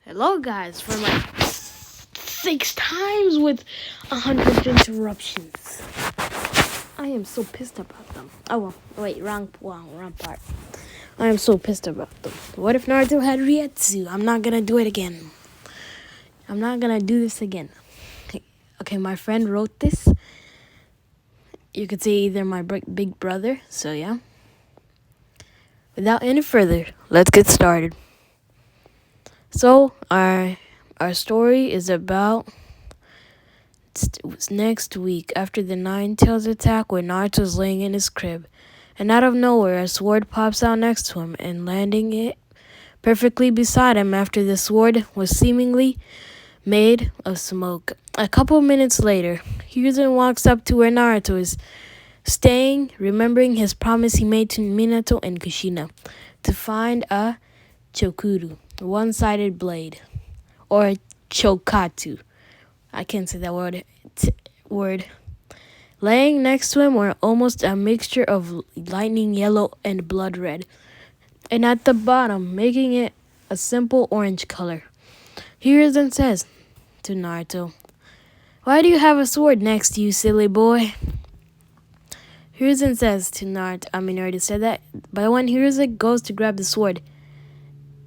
Hello, guys, for my 6 times with 100 interruptions. I am so pissed about them. Oh, well, wait, wrong part. I am so pissed about them. What if Naruto had reiatsu? I'm not gonna do it again. I'm not gonna do this again. Okay, my friend wrote this. You could say either my big brother, so yeah. Without any further, let's get started. So, our story is about next week after the Nine Tails attack where Naruto's laying in his crib. And out of nowhere, a sword pops out next to him and landing it perfectly beside him after the sword was seemingly made of smoke. A couple minutes later, Hiruzen walks up to where Naruto is staying, remembering his promise he made to Minato and Kushina to find a chokuru, one-sided blade, or chokatu. I can't say that word. Laying next to him were almost a mixture of lightning yellow and blood red, and at the bottom, making it a simple orange color. Hiruzen says to Naruto, "Why do you have a sword next to you, silly boy?" Hiruzen says to Naruto, I already said that, but when Hiruzen goes to grab the sword,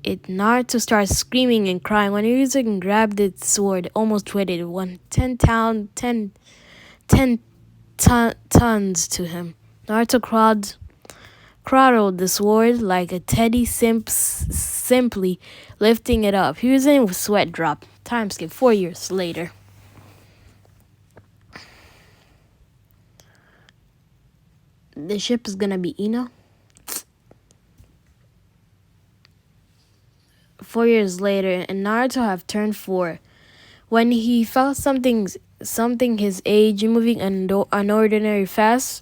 Naruto starts screaming and crying. When Hiruzen grabbed the sword, almost weighed it 10 tons to him. Naruto cradled the sword like a teddy, simply lifting it up. Hiruzen with sweat drop. Time skip 4 years later. The ship is gonna be Ino. 4 years later, and Naruto have turned 4. When he felt something his age moving unordinary fast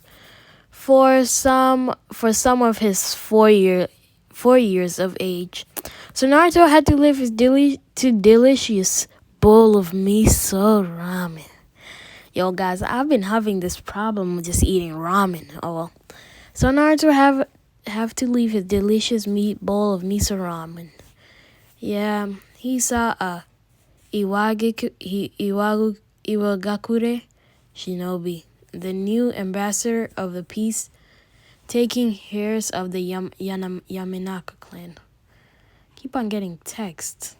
for some of his 4 years of age. So Naruto had to leave his delicious bowl of miso ramen. Yo guys, I've been having this problem with just eating ramen. Oh well. So Naruto have to leave his delicious bowl of miso ramen. Yeah, he saw a Iwagakure shinobi, the new ambassador of the peace, taking heirs of the Yamanaka clan. Keep on getting texts.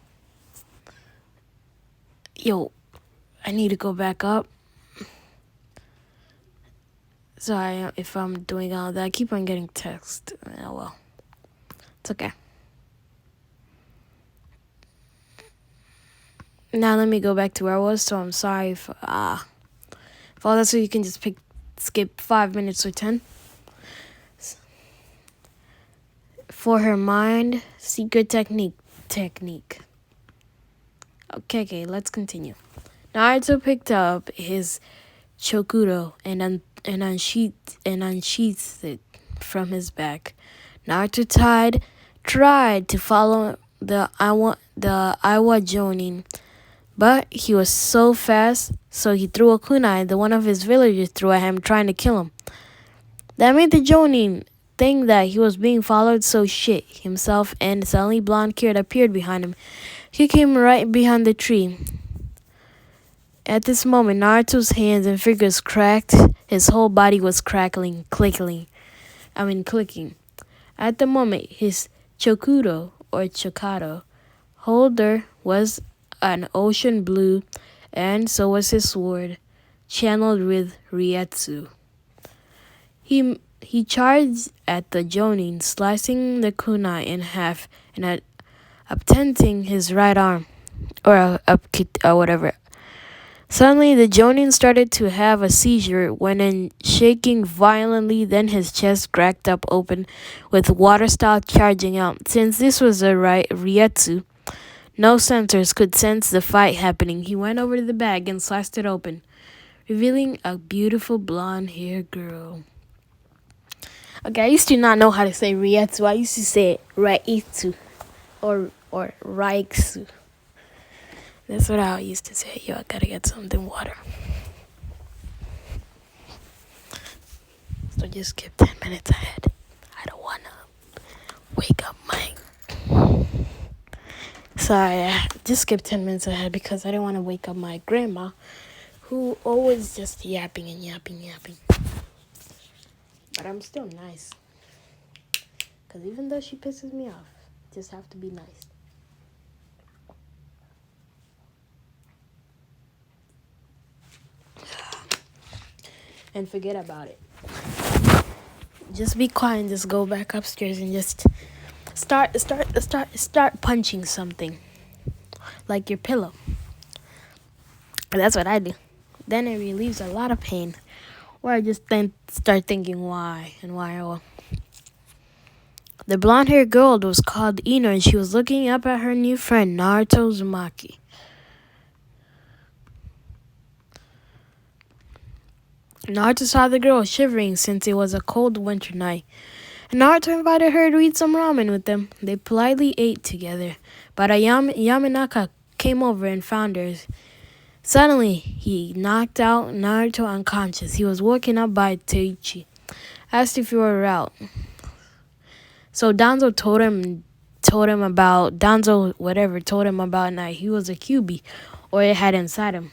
Yo, I need to go back up. Sorry if I'm doing all that. I keep on getting text. Oh well. It's okay. Now let me go back to where I was. So I'm sorry if all that's so you can just skip 5 minutes or 10. For her mind, secret technique. Okay, let's continue. Naruto picked up his chokuro and unsheathed it from his back. Naruto tried to follow the Iwa Jonin, but he was so fast, so he threw a kunai that one of his villagers threw at him, trying to kill him. That made the Jonin think that he was being followed, so shit himself, and suddenly blonde Kid appeared behind him. He came right behind the tree. At this moment, Naruto's hands and fingers cracked. His whole body was clicking. At the moment, his chokuro, or chokado, holder was an ocean blue, and so was his sword, channeled with reiatsu. He charged at the Jonin, slicing the kunai in half and upending his right arm, or whatever. Suddenly, the Jonin started to have a seizure when shaking violently. Then his chest cracked up open, with water stopped charging out. Since this was a reiatsu, no sensors could sense the fight happening. He went over to the bag and sliced it open, revealing a beautiful blonde-haired girl. Okay, I used to not know how to say reiatsu. I used to say reiatsu or raiksu. That's what I used to say. Yo, I gotta get something water. So just skip 10 minutes ahead. I don't wanna wake up Mike. Sorry, I just skipped 10 minutes ahead because I didn't want to wake up my grandma, who always just yapping and yapping, yapping. But I'm still nice. Because even though she pisses me off, just have to be nice. And forget about it. Just be quiet and just go back upstairs and just start punching something. Like your pillow. That's what I do. Then it relieves a lot of pain. Or I just then start thinking why and why. Oh. The blonde-haired girl was called Ino, and she was looking up at her new friend, Naruto Uzumaki. Naruto saw the girl shivering since it was a cold winter night. And Naruto invited her to eat some ramen with them. They politely ate together. But Yamanaka came over and found her. Suddenly, he knocked out Naruto unconscious. He was woken up by Teichi. Asked if he were out. So Danzo told him about now he was a QB, or it had inside him.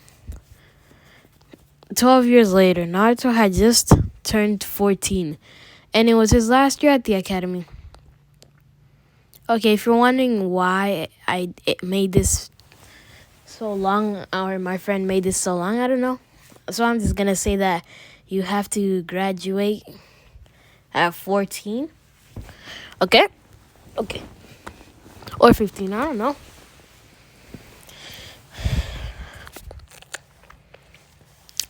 12 years later, Naruto had just turned 14, and it was his last year at the academy. Okay, if you're wondering why it made this so long, or my friend made this so long, I don't know. So I'm just gonna say that you have to graduate at 14. Okay. Or 15, I don't know.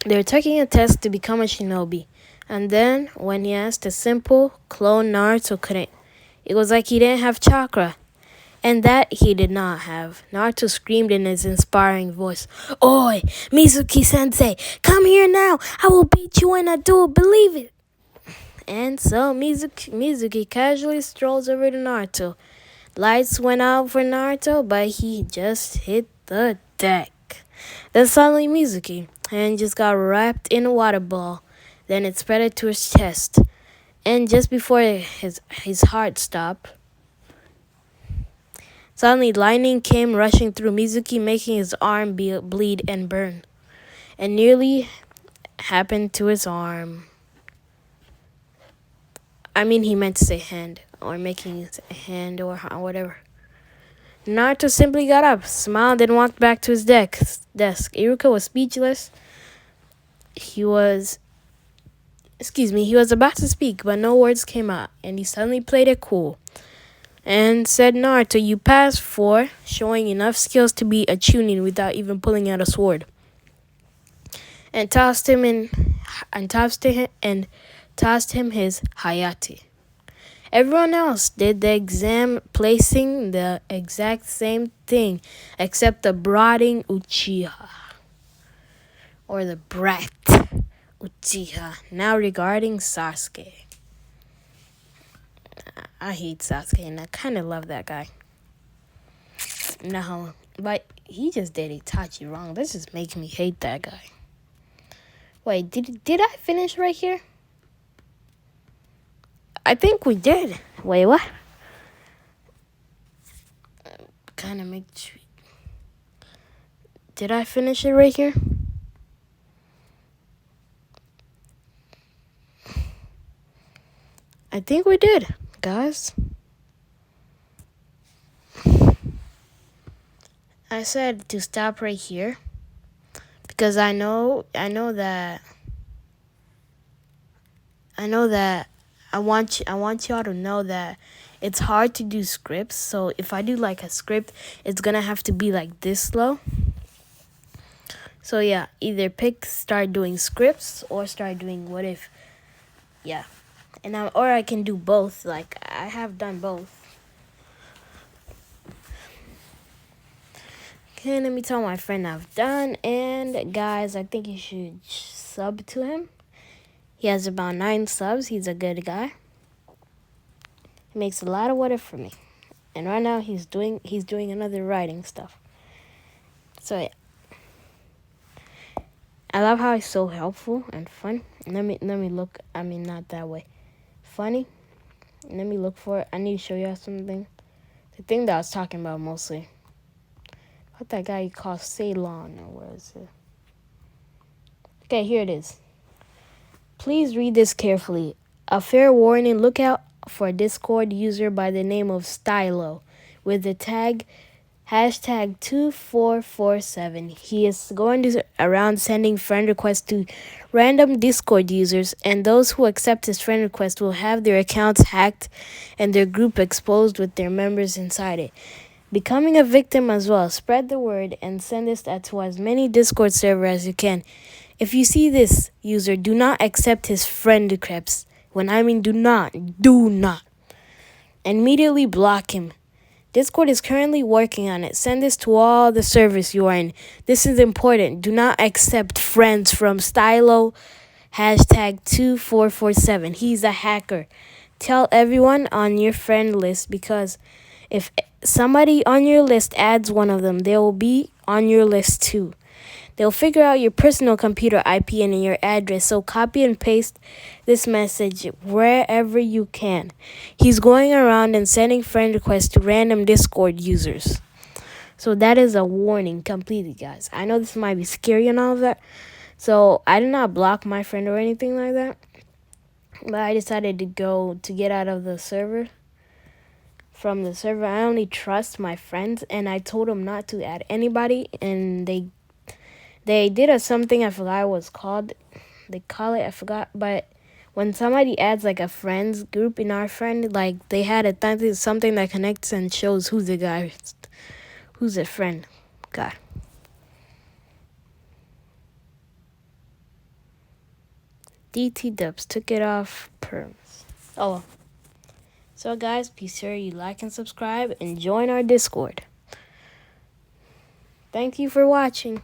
They were taking a test to become a shinobi. And then, when he asked a simple clone, Naruto couldn't. It was like he didn't have chakra. And that he did not have. Naruto screamed in his inspiring voice, "Oi, Mizuki-sensei, come here now. I will beat you in a duel, believe it." And so Mizuki casually strolls over to Naruto. Lights went out for Naruto, but he just hit the deck. Then suddenly Mizuki and just got wrapped in a water ball. Then it spread to his chest. And just before his heart stopped, suddenly lightning came rushing through Mizuki, making his arm bleed and burn. And nearly happened to his arm. I mean, he meant to say hand, or making his hand, or whatever. Naruto simply got up, smiled, and walked back to his desk. Iruka was speechless. He was about to speak, but no words came out, and he suddenly played it cool and said, "Naruto, you passed for showing enough skills to be a chunin without even pulling out a sword." And tossed him his hayate. Everyone else did the exam, placing the exact same thing, except the brooding Uchiha, or the brat Uchiha. Now regarding Sasuke. I hate Sasuke, and I kind of love that guy. No, but he just did Itachi wrong. This just makes me hate that guy. Wait, did I finish right here? I think we did. Wait, what? Kind of make sure. Did I finish it right here? I think we did, guys. I said to stop right here because I know that I want y'all to know that it's hard to do scripts. So if I do like a script, it's gonna have to be like this slow. So yeah, either start doing scripts or start doing what if. Yeah, or I can do both. Like I have done both. Okay, let me tell my friend I've done. And guys, I think you should sub to him. He has about 9 subs. He's a good guy. He makes a lot of what if for me. And right now he's doing another writing stuff. So yeah. I love how he's so helpful and fun. Let me look. I mean, not that way. Funny. Let me look for it. I need to show you something. The thing that I was talking about mostly. What that guy called Ceylon, or where is it? Okay, here it is. Please read this carefully. A fair warning, look out for a Discord user by the name of Stylo with the tag hashtag 2447. He is going around sending friend requests to random Discord users, and those who accept his friend request will have their accounts hacked and their group exposed with their members inside it. Becoming a victim as well, spread the word and send this to as many Discord servers as you can. If you see this user, do not accept his friend requests. When I mean do not. Immediately block him. Discord is currently working on it. Send this to all the servers you are in. This is important. Do not accept friends from Stylo hashtag 2447. He's a hacker. Tell everyone on your friend list, because if somebody on your list adds one of them, they will be on your list too. They'll figure out your personal computer IP and your address, so copy and paste this message wherever you can. He's going around and sending friend requests to random Discord users. So that is a warning completely, guys. I know this might be scary and all of that, so I did not block my friend or anything like that, but I decided to get out of the server. From the server, I only trust my friends, and I told them not to add anybody, and they did something, I forgot what it's called. They call it, I forgot. But when somebody adds like a friends group in our friend, like they had something that connects and shows who's the guy, who's a friend. God. DT Dubs took it off perms. Oh well. So guys, be sure you like and subscribe and join our Discord. Thank you for watching.